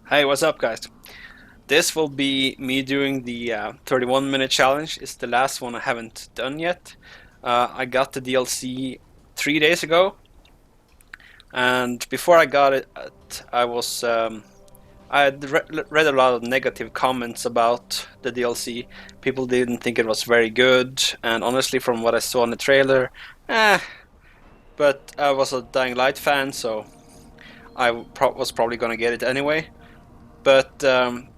Hey, what's up, guys? This will be me doing the 31-minute challenge. It's the last one I haven't done yet. I got the DLC 3 days ago, and before I got it, I had read a lot of negative comments about the DLC. People didn't think it was very good, and honestly, from what I saw in the trailer, eh. But I was a Dying Light fan, so was probably gonna get it anyway. But then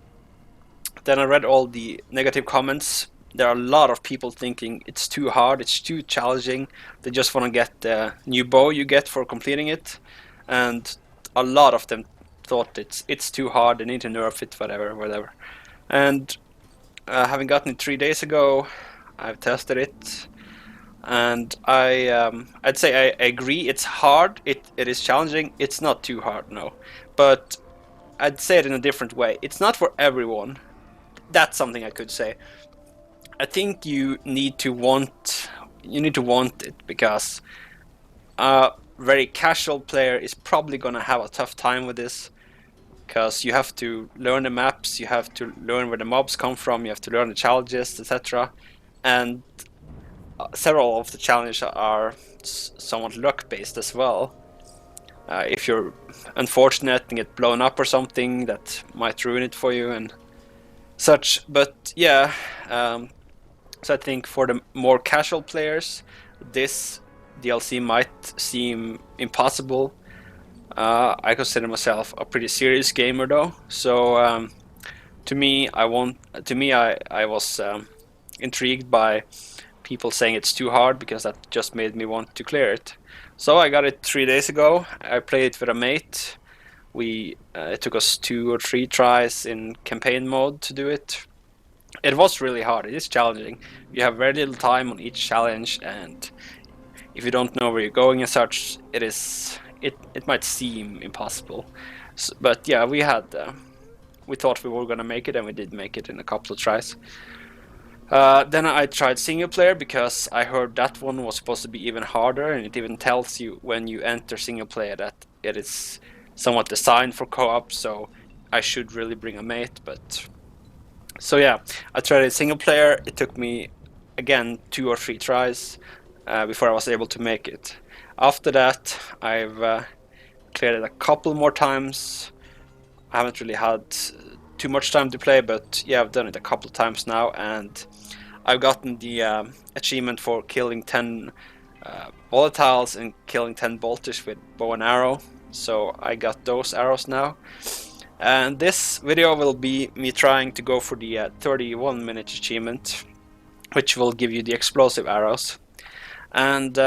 I read all the negative comments. There are a lot of people thinking it's too hard, it's too challenging. They just want to get the new bow you get for completing it, and a lot of them thought it's too hard. They need to nerf it, whatever. And having gotten it 3 days ago, I've tested it, and I'd say I agree. It's hard. It is challenging. It's not too hard, no, but I'd say it in a different way. It's not for everyone. That's something I could say. I think you need to want it, because a very casual player is probably gonna have a tough time with this, because you have to learn the maps, you have to learn where the mobs come from, you have to learn the challenges, etc. And several of the challenges are somewhat luck based as well. If you're unfortunate and get blown up or something, that might ruin it for you and such. But yeah, so I think for the more casual players, this DLC might seem impossible. I consider myself a pretty serious gamer though, so to me, I was intrigued by people saying it's too hard, because that just made me want to clear it. So I got it 3 days ago. I played it with a mate. It took us 2 or 3 tries in campaign mode to do it. It was really hard. It is challenging. You have very little time on each challenge, and if you don't know where you're going and such, it might seem impossible. But yeah, we thought we were gonna make it, and we did make it in a couple of tries. Then I tried single player, because I heard that one was supposed to be even harder, and it even tells you when you enter single player that it is somewhat designed for co-op, so I should really bring a mate. But so yeah, I tried it single player. It took me again 2 or 3 tries before I was able to make it. After that, I've cleared it a couple more times. I haven't really had too much time to play, but yeah, I've done it a couple of times now, and I've gotten the achievement for killing 10 volatiles and killing 10 bolters with bow and arrow. So I got those arrows now. And this video will be me trying to go for the 31-minute achievement, which will give you the explosive arrows. And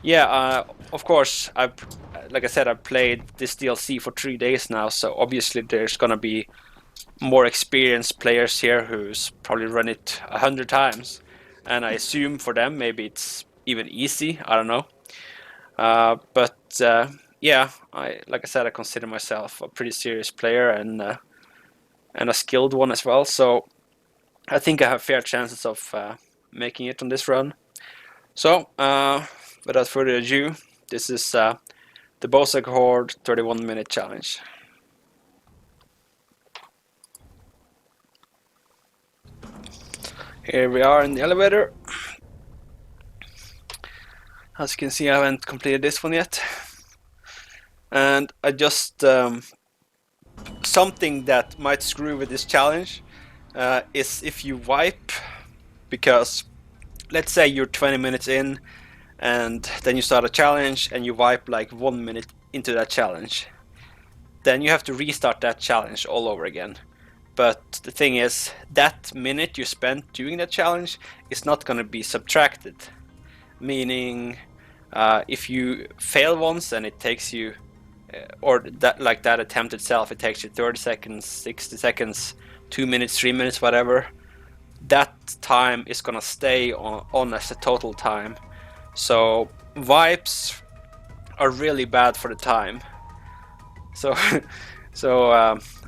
yeah, of course, like I said, I've played this DLC for 3 days now, so obviously there's gonna be more experienced players here who's probably run it 100 times, and I assume for them maybe it's even easy. I don't know, but yeah, like I said, I consider myself a pretty serious player, and a skilled one as well. So I think I have fair chances of making it on this run. So without further ado, this is the Bozak Horde 31-minute challenge. Here we are in the elevator. As you can see, I haven't completed this one yet. And I just something that might screw with this challenge is if you wipe, because let's say you're 20 minutes in and then you start a challenge and you wipe like 1 minute into that challenge. Then you have to restart that challenge all over again. But the thing is, that minute you spent doing that challenge is not going to be subtracted. Meaning, if you fail once and it takes you, or that attempt itself, it takes you 30 seconds, 60 seconds, 2 minutes, 3 minutes, whatever, that time is gonna stay on as the total time. So wipes are really bad for the time. So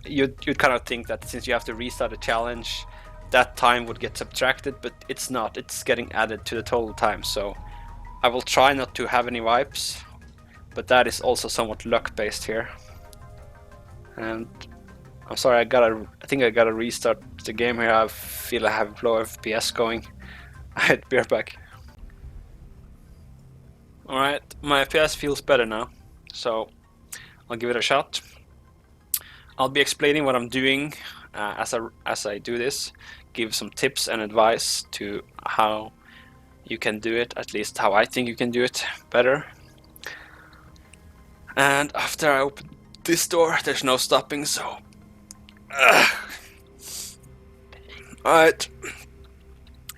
you'd kind of think that since you have to restart a challenge, that time would get subtracted, but it's not. It's getting added to the total time. So I will try not to have any wipes, but that is also somewhat luck based here. And I'm sorry, I think I gotta restart the game here. I feel I have low FPS going. I'd be right back. Alright, my FPS feels better now, so I'll give it a shot. I'll be explaining what I'm doing as I do this, give some tips and advice to how you can do it, at least how I think you can do it better. And after I open this door, there's no stopping, so... Alright,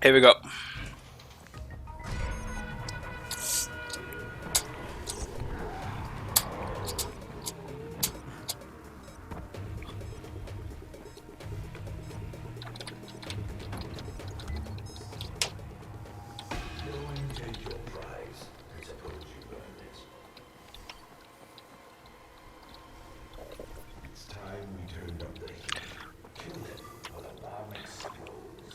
here we go.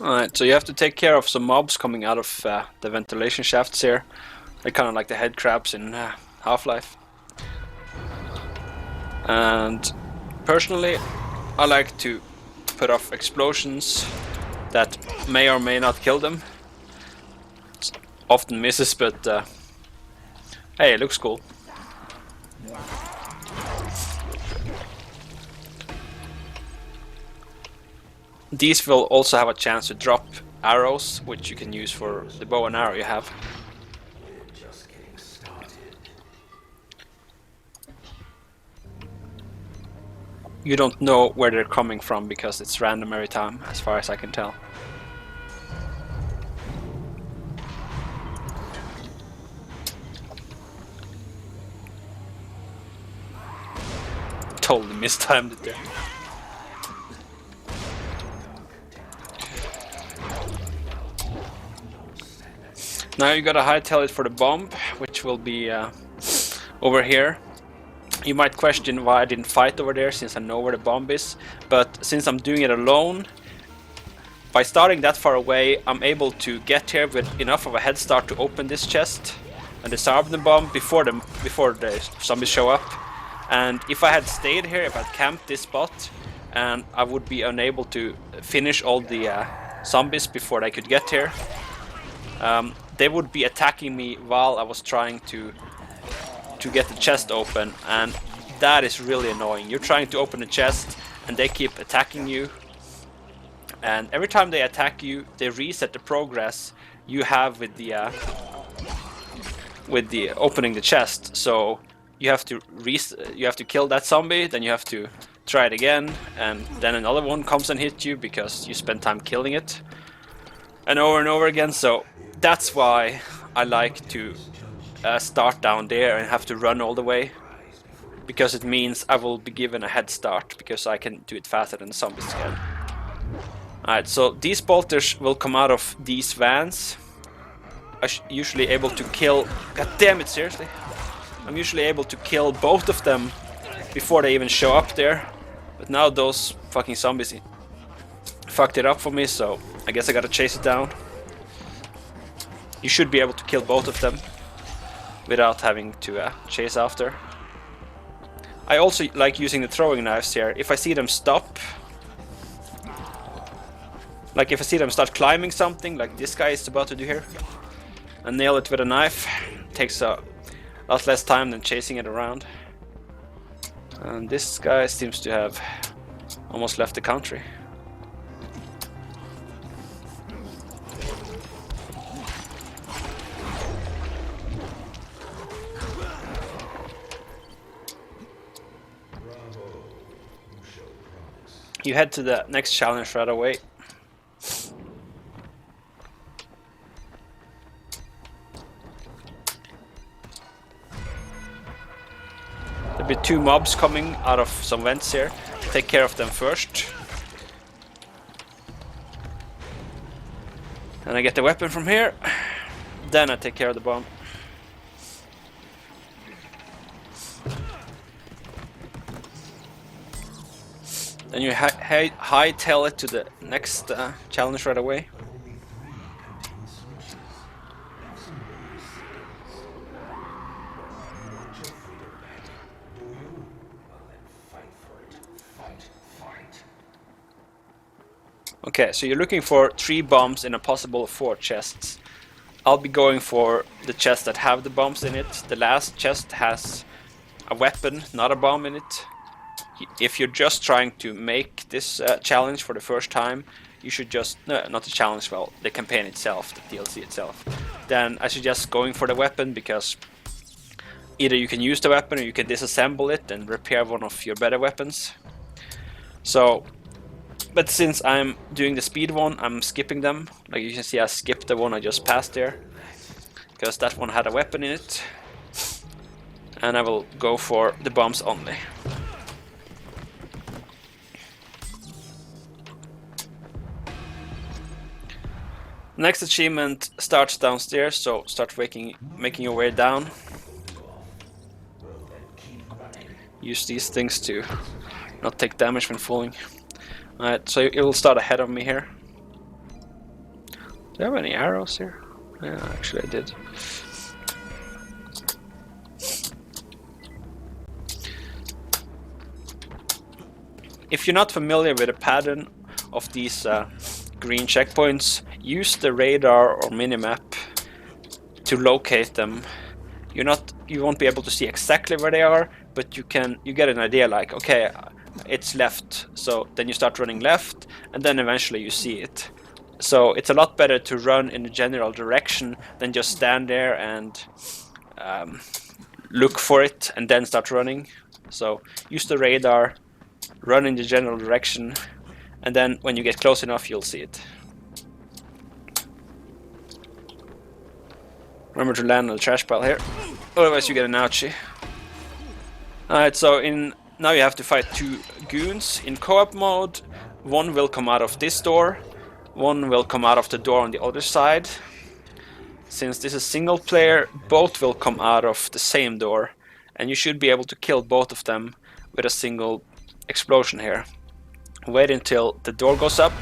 Alright, so you have to take care of some mobs coming out of the ventilation shafts here. They're kind of like the head crabs in Half-Life. And personally, I like to put off explosions that may or may not kill them. It's often misses, but hey, it looks cool. These will also have a chance to drop arrows, which you can use for the bow and arrow you have. You don't know where they're coming from because it's random every time, as far as I can tell. Totally mistimed it there. Now you gotta hightail it for the bomb, which will be over here. You might question why I didn't fight over there, since I know where the bomb is, but since I'm doing it alone, by starting that far away, I'm able to get here with enough of a head start to open this chest and disarm the bomb before the zombies show up. And if I had stayed here, if I'd camped this spot, and I would be unable to finish all the zombies before they could get here, they would be attacking me while I was trying to get the chest open, and that is really annoying. You're trying to open the chest and they keep attacking you, and every time they attack you, they reset the progress you have with the opening the chest. So you have to kill that zombie, then you have to try it again, and then another one comes and hits you because you spent time killing it, and over again. So that's why I like to start down there and have to run all the way, because it means I will be given a head start because I can do it faster than the zombies can. Alright, so these bolters will come out of these vans. I'm usually able to kill... God damn it, seriously? I'm usually able to kill both of them before they even show up there. But now those fucking zombies fucked it up for me, so I guess I gotta chase it down. You should be able to kill both of them without having to chase after. I also like using the throwing knives here. If I see them stop, like if I see them start climbing something, like this guy is about to do here, and nail it with a knife, it takes a lot less time than chasing it around. And this guy seems to have almost left the country. You head to the next challenge right away. There'll be two mobs coming out of some vents here. Take care of them first. Then I get the weapon from here. Then I take care of the bomb. Then you hightail it to the next challenge right away. Okay, so you're looking for 3 bombs in a possible 4 chests. I'll be going for the chests that have the bombs in it. The last chest has a weapon, not a bomb in it. If you're just trying to make this challenge for the first time, you should just, no, not the challenge, well, the campaign itself, the DLC itself. Then I suggest going for the weapon, because either you can use the weapon or you can disassemble it and repair one of your better weapons. So, but since I'm doing the speed one, I'm skipping them. Like you can see, I skipped the one I just passed there, because that one had a weapon in it. And I will go for the bombs only. Next achievement starts downstairs, so start making your way down. Use these things to not take damage when falling. Alright, so it will start ahead of me here. Do I have any arrows here? Yeah, actually I did. If you're not familiar with the pattern of these green checkpoints, use the radar or minimap to locate them. You won't be able to see exactly where they are, but you get an idea, like, okay, it's left, so then you start running left, and then eventually you see it. So it's a lot better to run in the general direction than just stand there and look for it and then start running. So use the radar, run in the general direction, and then when you get close enough, you'll see it. Remember to land on the trash pile here, otherwise you get an ouchie. Alright, so now you have to fight 2 goons in co-op mode. One will come out of this door, one will come out of the door on the other side. Since this is single player, both will come out of the same door, and you should be able to kill both of them with a single explosion here. Wait until the door goes up,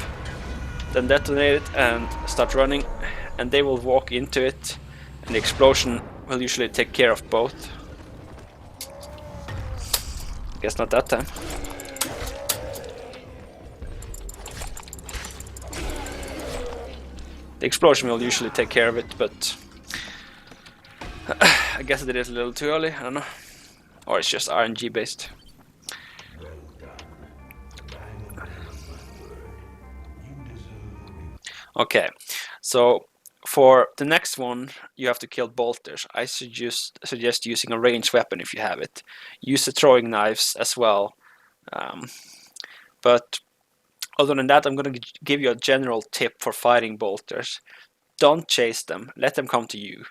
then detonate it and start running, and they will walk into it, and the explosion will usually take care of both. Guess not that time. The explosion will usually take care of it, but I guess I did it a little too early, I don't know. Or it's just RNG based. Okay, so for the next one, you have to kill bolters. I suggest using a ranged weapon if you have it. Use the throwing knives as well. But other than that, I'm going to give you a general tip for fighting bolters. Don't chase them. Let them come to you.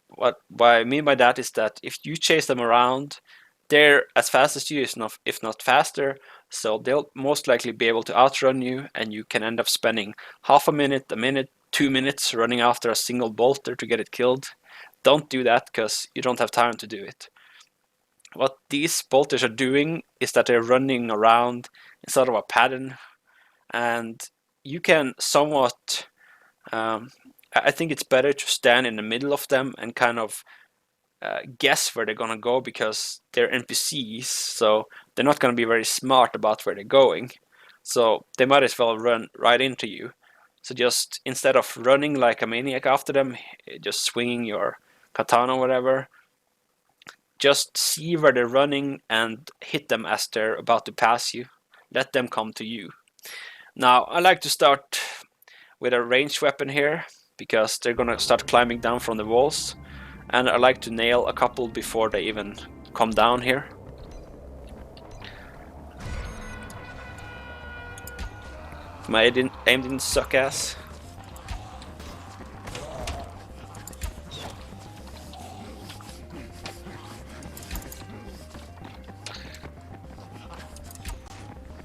What I mean by that is that if you chase them around, they're as fast as you, if not faster. So they'll most likely be able to outrun you, and you can end up spending half a minute, 2 minutes running after a single bolter to get it killed. Don't do that, because you don't have time to do it. What these bolters are doing is that they're running around in sort of a pattern, and you can somewhat, I think it's better to stand in the middle of them and kind of guess where they're gonna go, because they're NPCs, so they're not gonna be very smart about where they're going. So they might as well run right into you. So just instead of running like a maniac after them, just swinging your katana or whatever, just see where they're running and hit them as they're about to pass you. Let them come to you. Now, I like to start with a ranged weapon here, because they're gonna start climbing down from the walls. And I like to nail a couple before they even come down here. My aim didn't suck ass.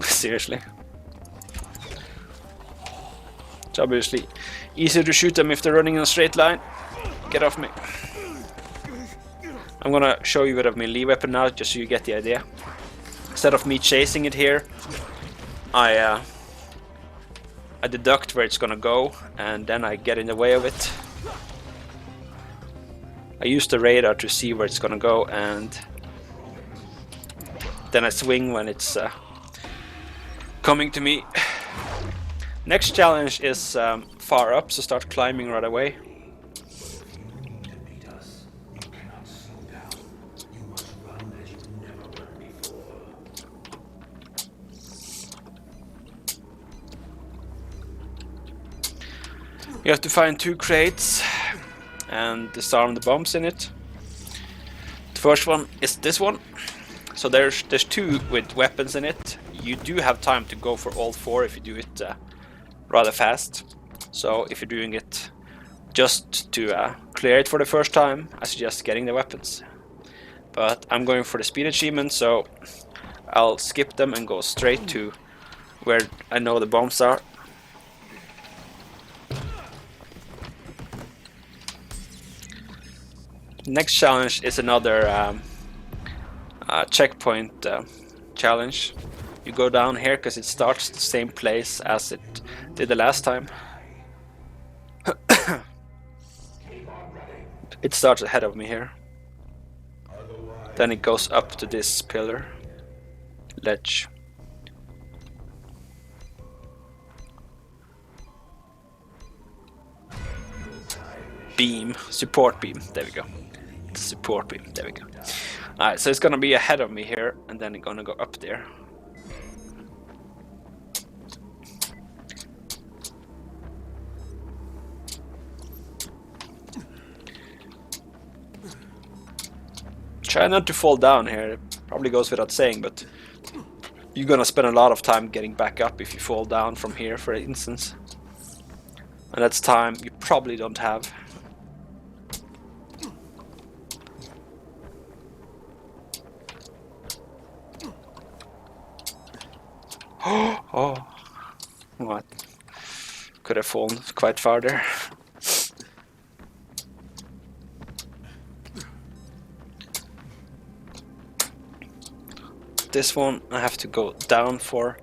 Seriously. It's obviously easier to shoot them if they're running in a straight line. Get off me. I'm gonna show you with a melee weapon now, just so you get the idea. Instead of me chasing it here, I deduct where it's gonna go, and then I get in the way of it. I use the radar to see where it's gonna go, and then I swing when it's coming to me. Next challenge is far up, so start climbing right away. You have to find 2 crates and disarm the bombs in it. The first one is this one. So there's 2 with weapons in it. You do have time to go for all 4 if you do it rather fast. So if you're doing it just to clear it for the first time, I suggest getting the weapons. But I'm going for the speed achievement, so I'll skip them and go straight to where I know the bombs are. Next challenge is another checkpoint challenge. You go down here because it starts the same place as it did the last time. It starts ahead of me here. Then it goes up to this pillar, ledge. Beam, support beam, there we go. Support beam, there we go. Alright, so it's gonna be ahead of me here, and then it's gonna go up there. Try not to fall down here, it probably goes without saying, but you're gonna spend a lot of time getting back up if you fall down from here, for instance. And that's time you probably don't have. Oh, what? Could have fallen quite farther. This one I have to go down for.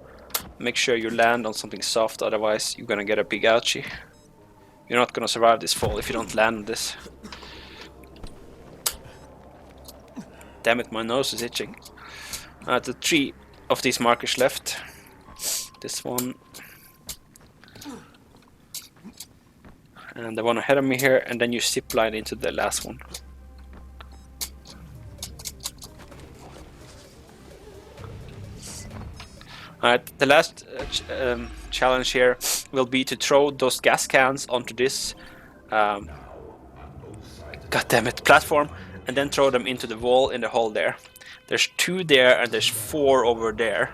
Make sure you land on something soft, otherwise you're gonna get a big ouchie. You're not gonna survive this fall if you don't land on this. Damn it, my nose is itching. The 3 of these markers left. This one. And the one ahead of me here, and then you zip line into the last one. Alright, the last challenge here will be to throw those gas cans onto this goddammit platform, and then throw them into the wall in the hole there. There's 2 there and there's 4 over there.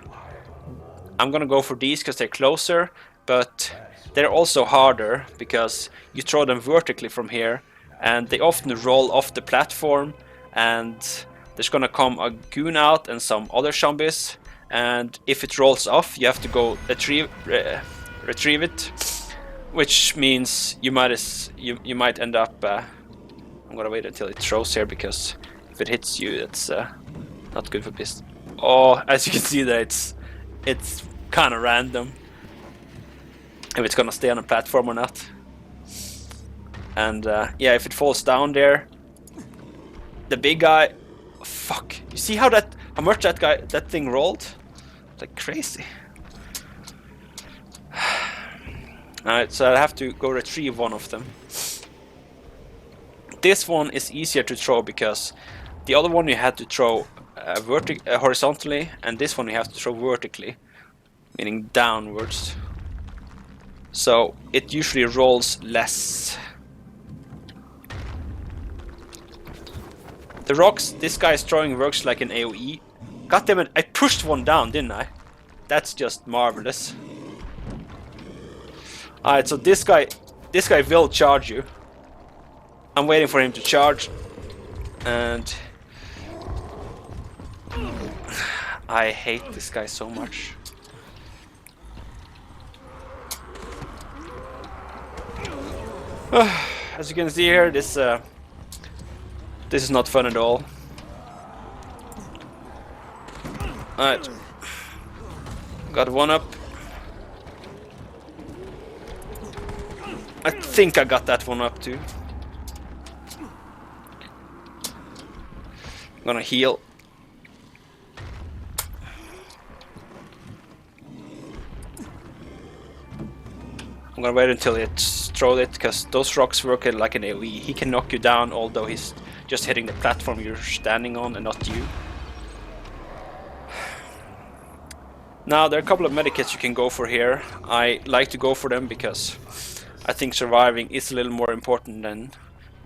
I'm gonna go for these because they're closer, but they're also harder because you throw them vertically from here and they often roll off the platform, and there's gonna come a goon out and some other zombies, and if it rolls off you have to go retrieve it, which means you might end up I'm gonna wait until it throws here, because if it hits you it's not good for business. Oh, as you can see there, it's kind of random if it's gonna stay on a platform or not. And yeah, if it falls down there, the big guy, fuck, you see how much that thing rolled? Like crazy. Alright, so I have to go retrieve one of them. This one is easier to throw because the other one you had to throw horizontally, and this one you have to throw vertically, meaning downwards. So it usually rolls less. The rocks this guy is throwing works like an AoE. God damn it, I pushed one down, didn't I? That's just marvelous. Alright, so this guy will charge you. I'm waiting for him to charge, and I hate this guy so much. As you can see here, this is not fun at all. Alright, got one up. I think I got that one up too. Gonna heal. I'm gonna wait until it's thrown it, because those rocks work like an AoE. He can knock you down, although he's just hitting the platform you're standing on and not you. Now, there are a couple of medikits you can go for here. I like to go for them because I think surviving is a little more important than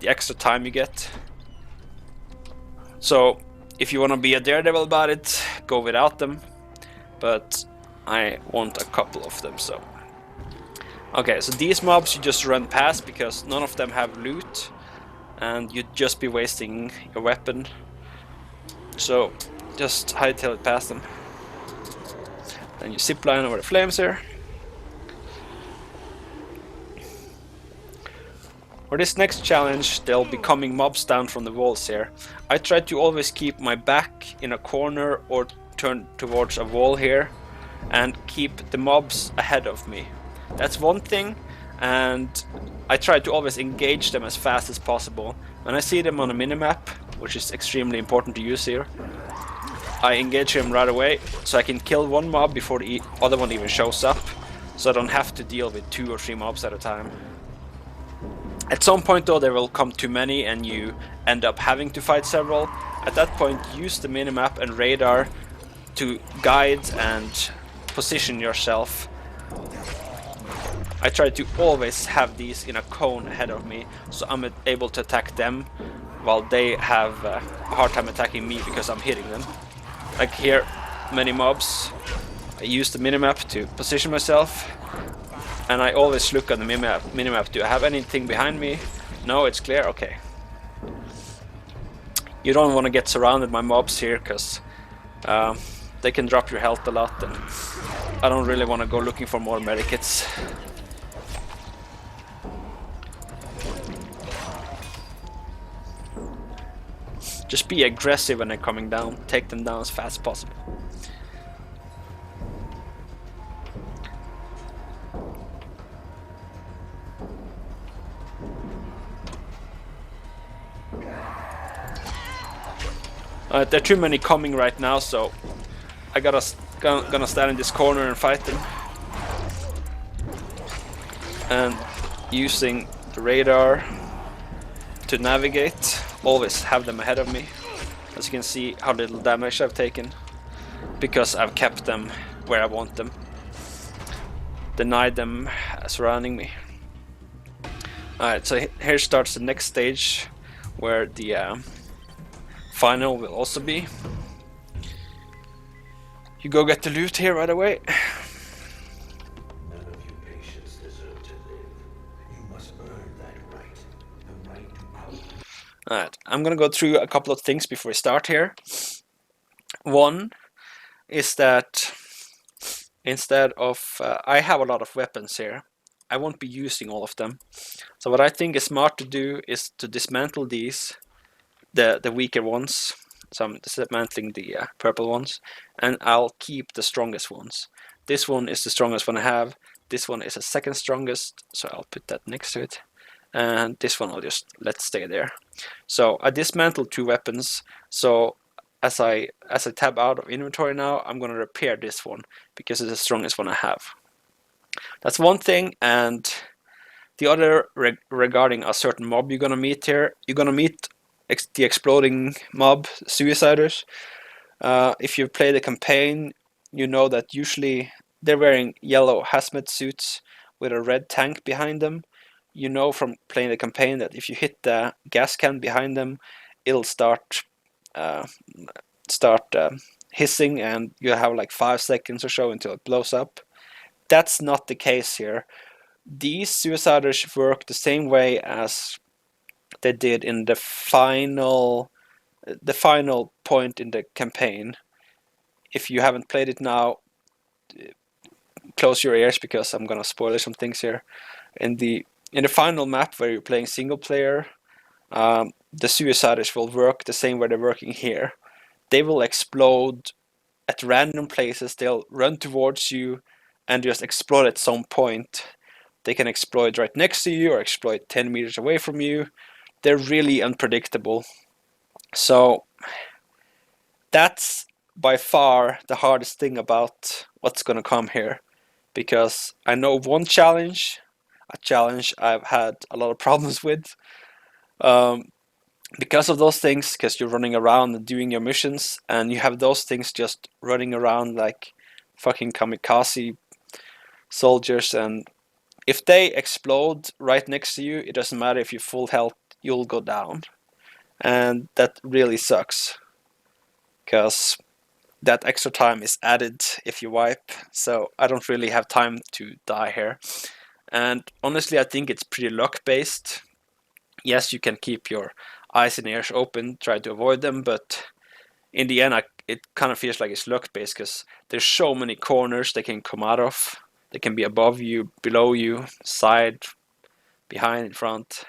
the extra time you get. So, if you want to be a daredevil about it, go without them. But I want a couple of them, so... Okay, so these mobs you just run past because none of them have loot. And you'd just be wasting your weapon. So, just hightail it past them. Then you zipline over the flames here. For this next challenge, there'll be coming mobs down from the walls here. I try to always keep my back in a corner or turn towards a wall here and keep the mobs ahead of me. That's one thing, and I try to always engage them as fast as possible. When I see them on a minimap, which is extremely important to use here, I engage him right away, so I can kill one mob before the other one even shows up, so I don't have to deal with 2 or 3 mobs at a time. At some point though, there will come too many and you end up having to fight several. At that point, use the minimap and radar to guide and position yourself. I try to always have these in a cone ahead of me, so I'm able to attack them while they have a hard time attacking me because I'm hitting them. Like here, many mobs. I use the minimap to position myself, and I always look at the minimap. Do I have anything behind me? No, it's clear. Okay. You don't want to get surrounded by mobs here, because they can drop your health a lot, and I don't really want to go looking for more medikits. Just be aggressive when they're coming down. Take them down as fast as possible. There are too many coming right now, so I gonna stand in this corner and fight them. And using the radar to navigate, always have them ahead of me. As you can see how little damage I've taken, because I've kept them where I want them. Denied them surrounding me. Alright, so here starts the next stage, where the final will also be. You go get the loot here right away. None of you patients deserve to live. You must earn that right. The right to power. Alright, I'm gonna go through a couple of things before we start here. One is that instead of... I have a lot of weapons here. I won't be using all of them. So what I think is smart to do is to dismantle these, the weaker ones. So I'm dismantling the purple ones, and I'll keep the strongest ones. This one is the strongest one I have. This one is the second strongest, so I'll put that next to it. And this one I'll just let stay there. So I dismantled 2 weapons. So as I tab out of inventory now, I'm gonna repair this one because it's the strongest one I have. That's one thing, and the other regarding a certain mob you're gonna meet here. You're gonna meet the exploding mob, suiciders. If you've played the campaign, you know that usually they're wearing yellow hazmat suits with a red tank behind them. You know from playing the campaign that if you hit the gas can behind them, it'll start hissing, and you have like 5 seconds or so until it blows up. That's not the case here. These suiciders work the same way as they did in the final point in the campaign. If you haven't played it now, close your ears because I'm gonna spoil some things here. In the final map where you're playing single player, the suiciders will work the same way they're working here. They will explode at random places. They'll run towards you and just explode at some point. They can explode right next to you or explode 10 meters away from you. They're really unpredictable. So that's by far the hardest thing about what's gonna come here, because I know one challenge a challenge I've had a lot of problems with. Um, because of those things, because you're running around and doing your missions, and you have those things just running around like fucking kamikaze soldiers, and if they explode right next to you, it doesn't matter if you're full health, you'll go down. And that really sucks, because that extra time is added if you wipe, so I don't really have time to die here. And honestly, I think it's pretty luck based. Yes, you can keep your eyes and ears open, try to avoid them, but in the end, it kind of feels like it's luck based because there's so many corners they can come out of. They can be above you, below you, side, behind, in front.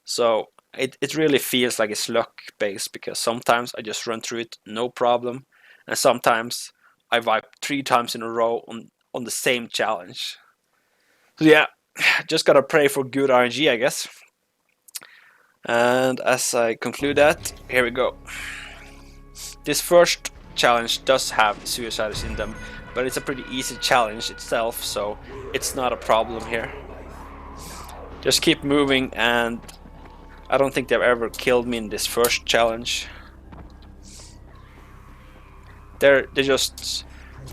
So it really feels like it's luck based, because sometimes I just run through it no problem, and sometimes I wipe 3 times in a row on the same challenge. So yeah, just gotta pray for good RNG, I guess. And as I conclude that, here we go. This first challenge does have suicides in them, but it's a pretty easy challenge itself, so it's not a problem here. Just keep moving, and I don't think they've ever killed me in this first challenge. They're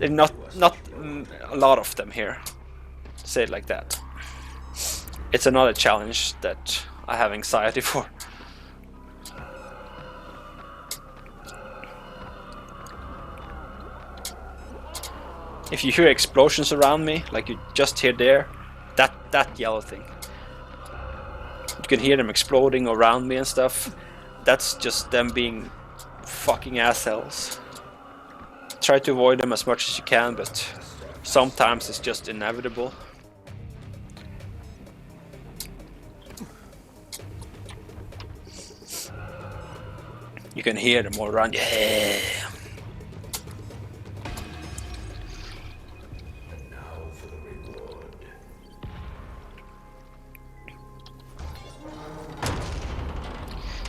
not a lot of them here. Say it like that. It's another challenge that I have anxiety for. If you hear explosions around me, like you just hear there, that yellow thing, you can hear them exploding around me and stuff. That's just them being fucking assholes. Try to avoid them as much as you can, but sometimes it's just inevitable. You can hear them all around. Yeah.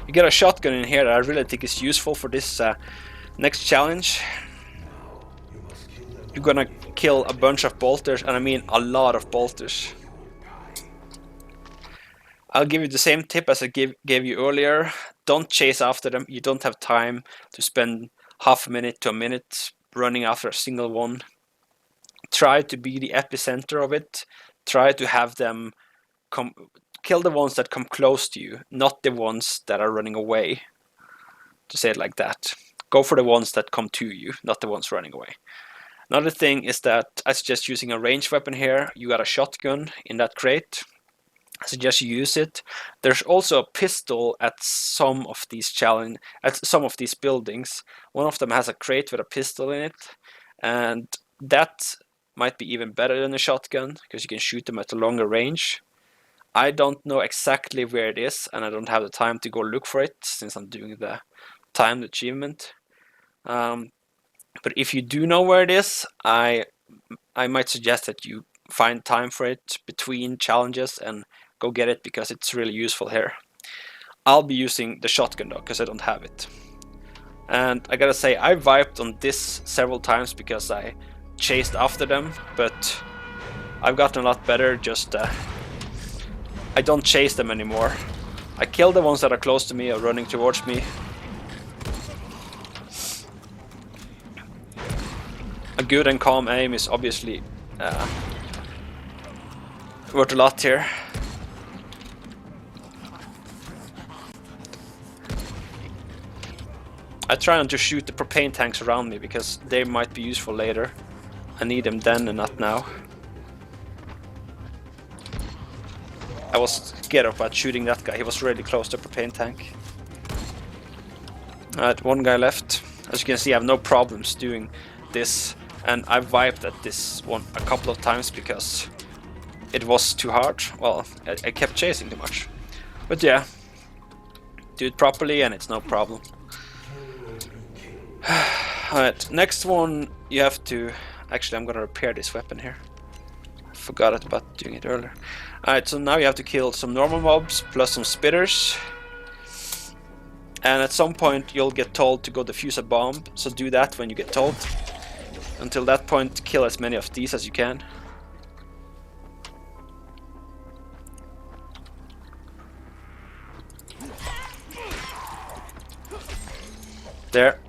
You get a shotgun in here that I really think is useful for this next challenge. You're gonna kill a bunch of bolters, and I mean a lot of bolters. I'll give you the same tip as I gave you earlier. Don't chase after them. You don't have time to spend half a minute to a minute running after a single one. Try to be the epicenter of it. Try to have them kill the ones that come close to you, not the ones that are running away. To say it like that. Go for the ones that come to you, not the ones running away. Another thing is that I suggest using a ranged weapon here. You got a shotgun in that crate. I suggest you use it. There's also a pistol at some of these buildings. One of them has a crate with a pistol in it, and that might be even better than a shotgun because you can shoot them at a longer range. I don't know exactly where it is, and I don't have the time to go look for it since I'm doing the timed achievement. But if you do know where it is, I might suggest that you find time for it between challenges and go get it, because it's really useful here. I'll be using the shotgun though, because I don't have it. And I gotta say, I vibed on this several times because I chased after them, but I've gotten a lot better. Just I don't chase them anymore. I kill the ones that are close to me or running towards me. A good and calm aim is obviously worth a lot here. I try not to shoot the propane tanks around me because they might be useful later. I need them then and not now. I was scared about shooting that guy. He was really close to the propane tank. Alright, one guy left. As you can see, I have no problems doing this, and I vibed at this one a couple of times because it was too hard. Well, I kept chasing too much. But yeah, do it properly and it's no problem. Alright, next one you have to... Actually, I'm gonna repair this weapon here. Forgot about doing it earlier. Alright, so now you have to kill some normal mobs plus some spitters. And at some point you'll get told to go defuse a bomb, so do that when you get told. Until that point, kill as many of these as you can. There.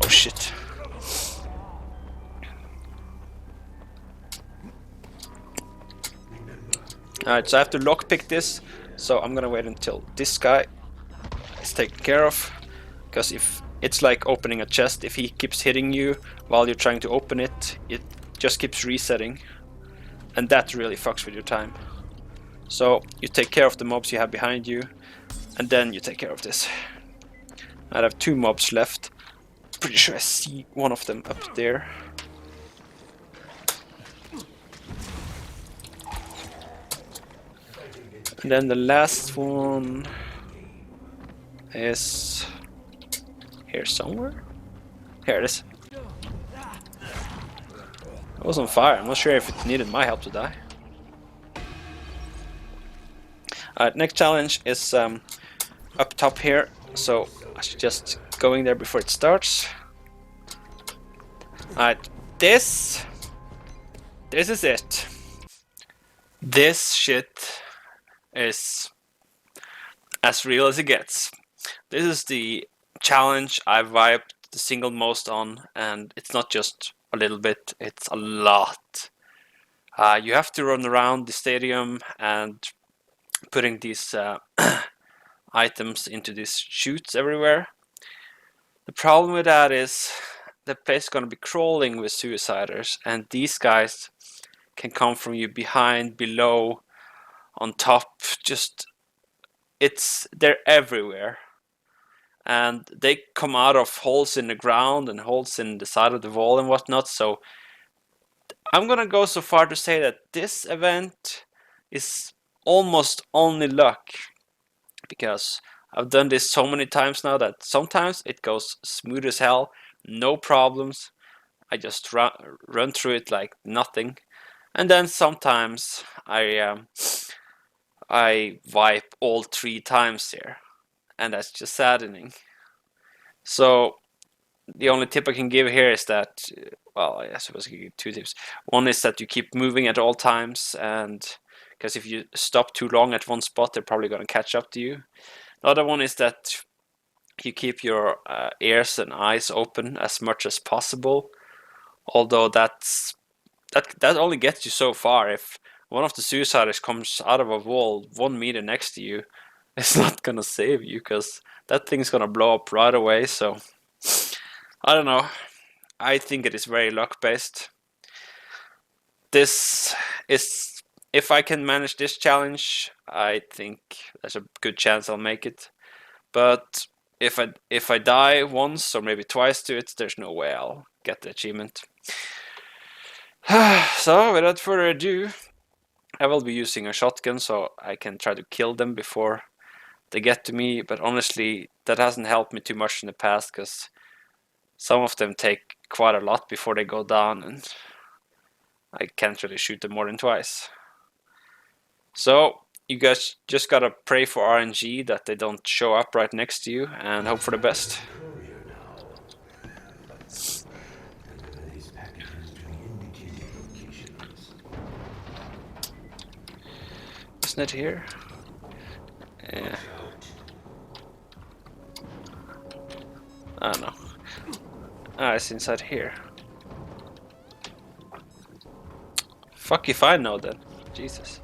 Oh shit. Alright, so I have to lockpick this, so I'm gonna wait until this guy is taken care of. Because if it's like opening a chest, if he keeps hitting you while you're trying to open it, it just keeps resetting. And that really fucks with your time. So you take care of the mobs you have behind you, and then you take care of this. I have 2 mobs left. Pretty sure I see one of them up there. And then the last one is here somewhere. Here it is. It was on fire. I'm not sure if it needed my help to die. Alright, next challenge is up top here. So I should just go in there before it starts. Alright, this is it. This shit is as real as it gets. This is the challenge I've vibed the single most on, and it's not just a little bit, it's a lot. You have to run around the stadium and putting these items into these chutes everywhere. The problem with that is the place is going to be crawling with suiciders, and these guys can come from you behind, below, on top. Just they're everywhere, and they come out of holes in the ground and holes in the side of the wall and whatnot. So I'm gonna go so far to say that this event is almost only luck, because I've done this so many times now that sometimes it goes smooth as hell, no problems. I just run through it like nothing, and then sometimes I wipe all 3 times here, and that's just saddening. So the only tip I can give here is that, well, I suppose I can give 2 tips. One is that you keep moving at all times, and because if you stop too long at one spot, they're probably going to catch up to you. The other one is that you keep your ears and eyes open as much as possible, although that only gets you so far. If one of the suiciders comes out of a wall 1 meter next to you, it's not gonna save you, because that thing's gonna blow up right away. So I don't know, I think it is very luck based. This is, if I can manage this challenge, I think there's a good chance I'll make it. But if I die once or maybe twice to it, there's no way I'll get the achievement. So without further ado, I will be using a shotgun so I can try to kill them before they get to me. But honestly, that hasn't helped me too much in the past, because some of them take quite a lot before they go down, and I can't really shoot them more than twice. So you guys just gotta pray for RNG that they don't show up right next to you, and hope for the best. Isn't it here? Yeah. I don't know. Ah, it's inside here. Fuck if I know then. Jesus.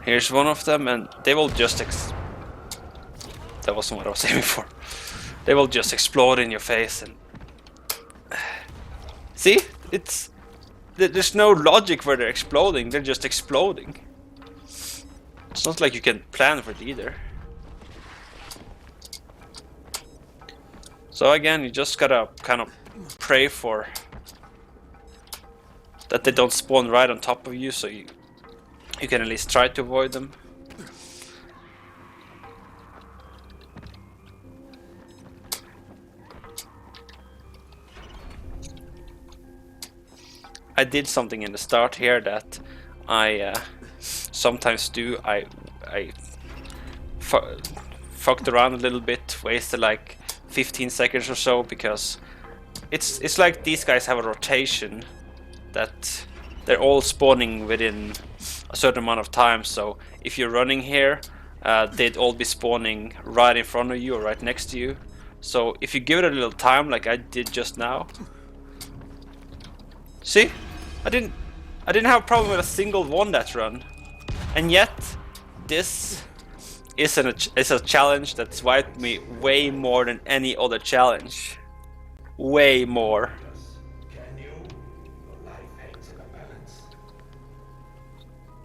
Here's one of them, and they will just that wasn't what I was aiming for. They will just explode in your face, and see, there's no logic where they're exploding. They're just exploding. It's not like you can plan for it either. So again, you just gotta kind of pray for that they don't spawn right on top of you, so you can at least try to avoid them. I did something in the start here that I sometimes do. I fucked around a little bit, wasted like 15 seconds or so, because it's like these guys have a rotation that they're all spawning within a certain amount of time. So if you're running here, they'd all be spawning right in front of you or right next to you. So if you give it a little time, like I did just now, see, I didn't have a problem with a single one that run, and yet this is a challenge that's wiped me way more than any other challenge, way more.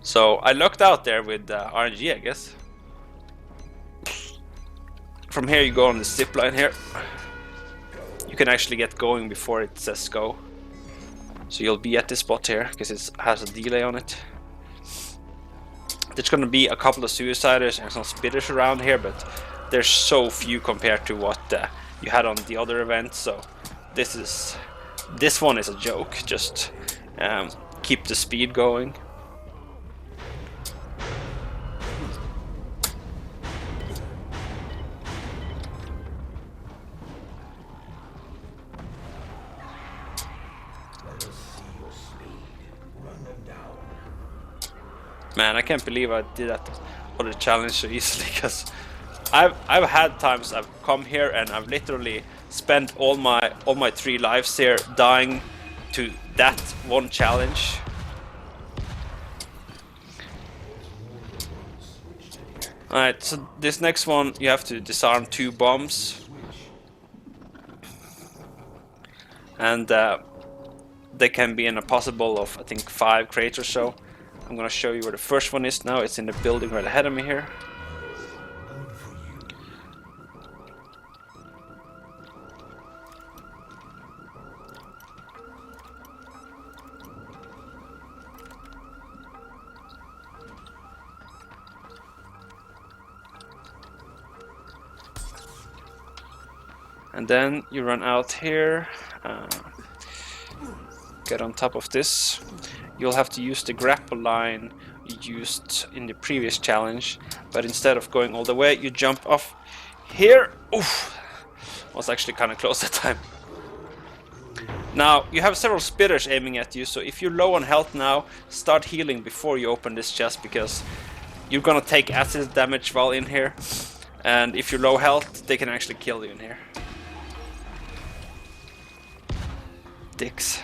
So I lucked out there with RNG, I guess. From here you go on the zip line here. You can actually get going before it says go. So you'll be at this spot here because it has a delay on it. There's gonna be a couple of suiciders and some spitters around here, but there's so few compared to what you had on the other event. So this one is a joke. Just keep the speed going. Man, I can't believe I did that other challenge so easily, because I've had times I've come here and I've literally spent all my 3 lives here dying to that one challenge. Alright, so this next one you have to disarm 2 bombs. And they can be in a possible of, I think, 5 crates or so. I'm gonna show you where the first one is now. It's in the building right ahead of me here. And then you run out here, get on top of this. You'll have to use the grapple line you used in the previous challenge, but instead of going all the way, you jump off here. Oof, was actually kind of close that time. Now you have several spitters aiming at you, so if you're low on health now, start healing before you open this chest, because you're gonna take acid damage while in here, and if you're low health, they can actually kill you in here. Dicks.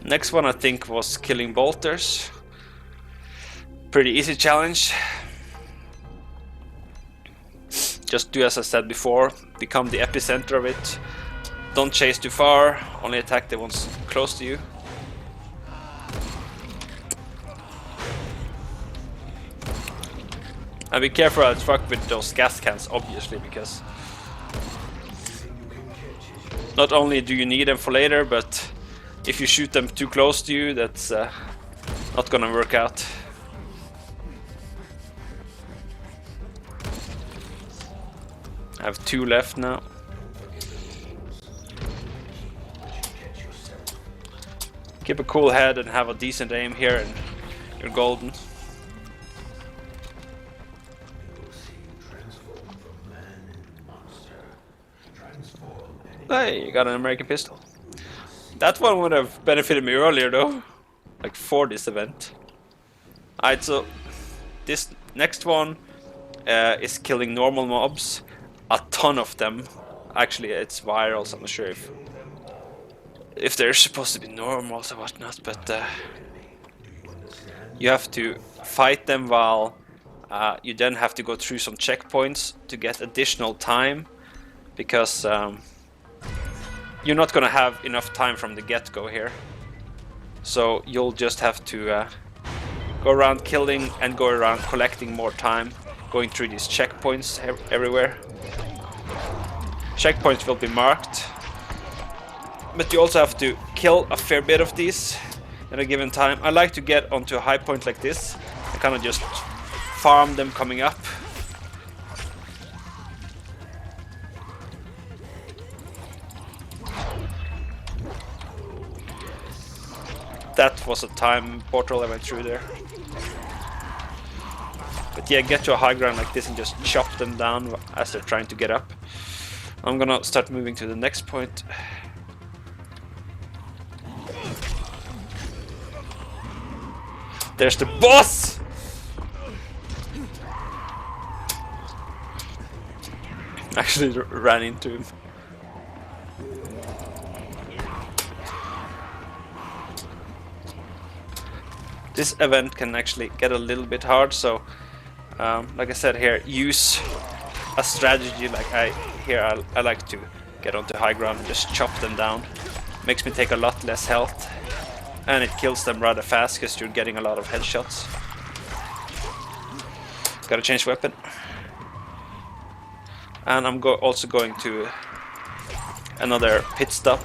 Next one I think was killing bolters. Pretty easy challenge. Just do as I said before, become the epicenter of it. Don't chase too far, only attack the ones close to you. And be careful how to fuck with those gas cans, obviously, because not only do you need them for later, but if you shoot them too close to you, that's not gonna work out. I have 2 left now. Keep a cool head and have a decent aim here and you're golden. Hey, you got an American pistol. That one would have benefited me earlier though, like for this event. Alright, so this next one is killing normal mobs. A ton of them. Actually, it's viral, so I'm not sure if they're supposed to be normals or whatnot, but you have to fight them while you then have to go through some checkpoints to get additional time, because you're not gonna have enough time from the get-go here. So you'll just have to go around killing and go around collecting more time, going through these checkpoints everywhere. Checkpoints will be marked, but you also have to kill a fair bit of these at a given time. I like to get onto a high point like this and kind of just farm them coming up. That was a time portal I went through there. But yeah, get to a high ground like this and just chop them down as they're trying to get up. I'm gonna start moving to the next point. There's the boss! Actually ran into him. This event can actually get a little bit hard, so like I said here, use a strategy like I like to get onto high ground and just chop them down. Makes me take a lot less health, and it kills them rather fast because you're getting a lot of headshots. Gotta change weapon. And I'm also going to another pit stop.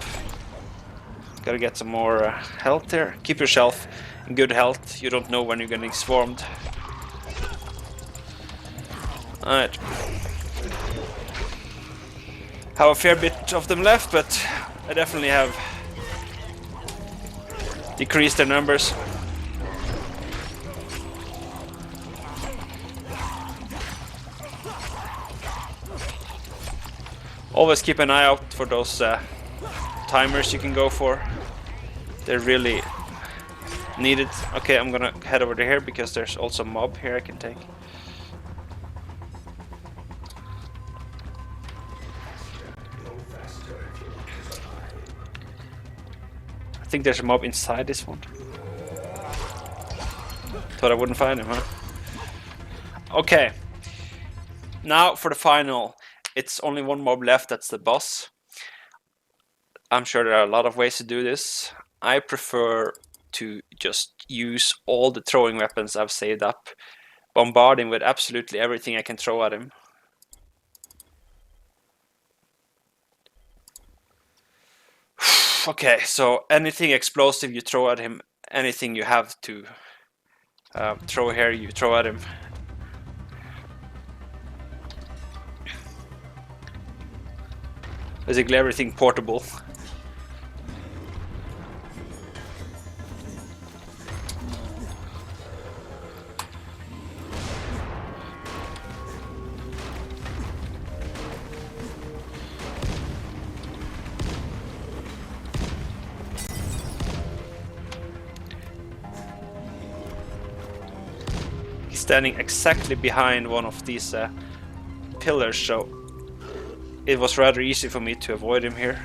Gotta get some more health here. Keep yourself in good health. You don't know when you're getting swarmed. Alright. Have a fair bit of them left, but I definitely have decreased their numbers. Always keep an eye out for those timers you can go for. They're really needed. Okay, I'm gonna head over to here because there's also a mob here I can take. I think there's a mob inside this one. Thought I wouldn't find him, huh? Okay. Now for the final. It's only one mob left, that's the boss. I'm sure there are a lot of ways to do this. I prefer to just use all the throwing weapons I've saved up. Bombard him with absolutely everything I can throw at him. Okay, so anything explosive you throw at him, anything you have to throw here, you throw at him. Basically everything portable. He's standing exactly behind one of these pillars, so it was rather easy for me to avoid him here.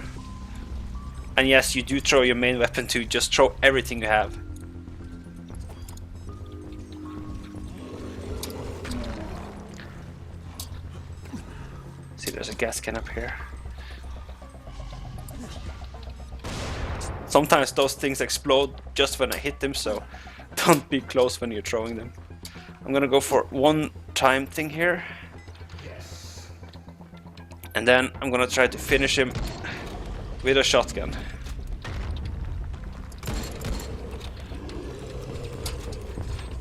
And yes, you do throw your main weapon too, just throw everything you have. See, there's a gas can up here. Sometimes those things explode just when I hit them, so don't be close when you're throwing them. I'm gonna go for one time thing here. And then I'm gonna try to finish him with a shotgun.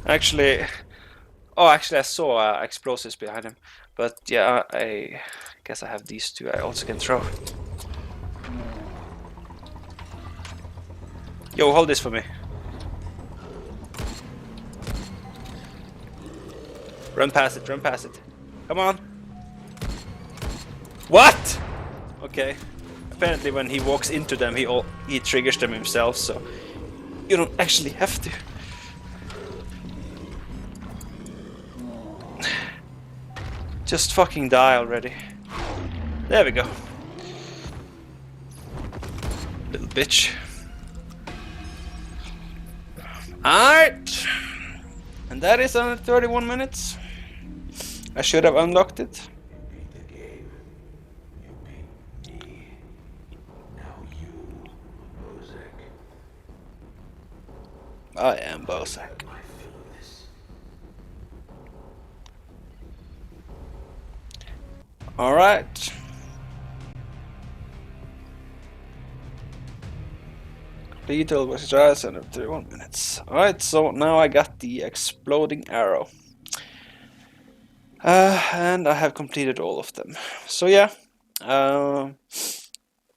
Actually, I saw explosives behind him. But yeah, I guess I have these two I also can throw. Yo, hold this for me. Run past it, run past it. Come on. What? Okay. Apparently when he walks into them, he triggers them himself, so you don't actually have to. Just fucking die already. There we go. Little bitch. Alright. And that is under 31 minutes. I should have unlocked it. I am Bozak. Alright. Lethal was just under 31 minutes. Alright, so now I got the exploding arrow. And I have completed all of them. So yeah.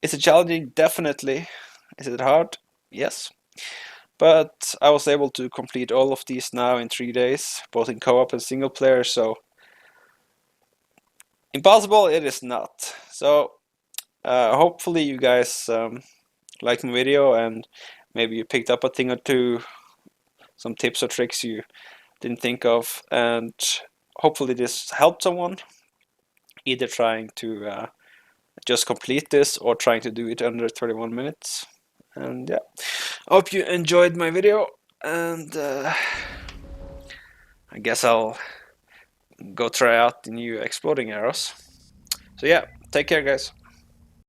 Is it challenging? Definitely. Is it hard? Yes. But I was able to complete all of these now in 3 days, both in co-op and single player, so impossible it is not. So hopefully you guys liked my video, and maybe you picked up a thing or two, some tips or tricks you didn't think of, and hopefully this helped someone either trying to just complete this or trying to do it under 31 minutes. And yeah, hope you enjoyed my video, and I guess I'll go try out the new exploding arrows. So yeah, take care guys.